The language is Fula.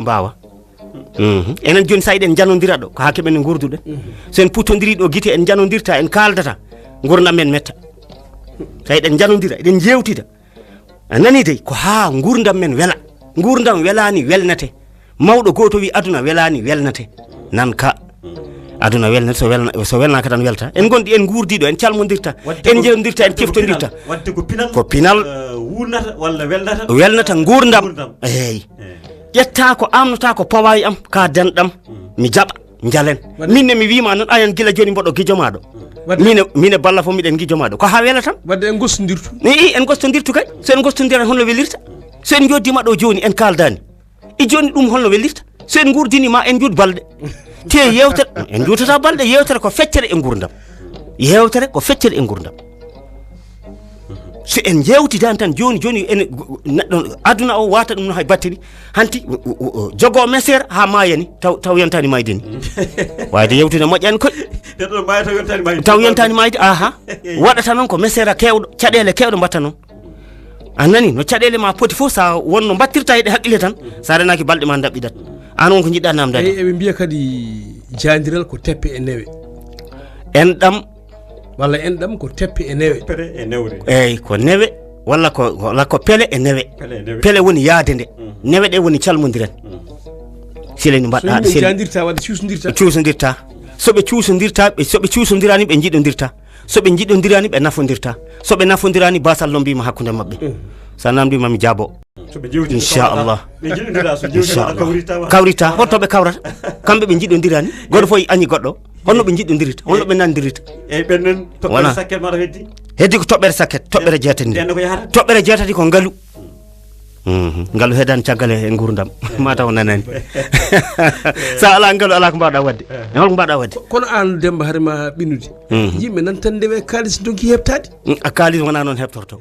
mbawa enen joni sa eɗen janodira ɗo ko ha keɓen gurduɗen so en puttodiri ɗo guite en janodirta en kaldata gurdam men metta sa eɗen janodira eɗen jewtida a nani dey ko ha gurdam men wela gurdam welani welnate mawɗo goto wi aduna welani welnate nan ka aduna welnate so welnaka tan welta en gondi en gurdiɗo en calmodirta en jewdirta en ceftodirta ko pinal wurnata walla welnata gurdam eyyi ƴetta ko amnata ko pawayi am ka denɗam mi jaɓa jalen minne mi wima noon ayan gila joni mboɗo guijomaɗo mine balla fo miɗen guijomaɗo ko ha wela tan wadde en gostodirtu en gostodirtu kay so en gostodira holno welirta so en joddima ɗo joni en kaldani e joni ɗum holno welirta so en gurdinima en juut balɗe te yewtere en juutata balɗe yewtere ko feccere e gurdam yewtere ko feccere e gurdam so en jewtidani tan joni en neɗɗo aduna o wata ɗum no hay battini hanti jogo mesere ha mayani taw yantani mayde ni wayde yewtude moƴƴani koy taw yantani mayde aha waɗata noon ko mesere kewɗo caɗele kewɗe mbatta noon a nani no caɗele ma poti fof sa wonno battirta eɗe haqqille tan sa renaki balɗe ma dabɓiɗat an on ko jiɗɗa namdade eɓe mbiya kadi jadiral ko teppe e newe enɗam walla enɗam ko teppe e newe eyyi ko newe walla ko pele e newe pele woni yaade nde newe ɗe woni calmodiren sileni mbaɗɗa jadirta wadde cuusodirta soɓe cuusodirani ɓe jiɗodirta soɓe jiɗodirani ɓe nafodirta soɓe nafodirani basal no mbima hakkude mabɓe sa namdima mi jaabo inchallah kawrita holtoɓe kawrata kamɓe ɓe jiɗodirani goto fof añi goɗɗo holno ɓe jiɗodirita holno ɓe nandirita heddi ko toɓɓere sakket toɓɓere jeetati nde toɓɓere jeetati ko ngaalu ngaalu heedani caggal e gurdam mataw nanani sa ala ngaalu ala ko mbawɗa wadde holko mbawɗa wadde kono an Demba harema ɓinnude yimɓe nan tan ndewe kalis donki heɓtade a kalis wona noon heɓtorto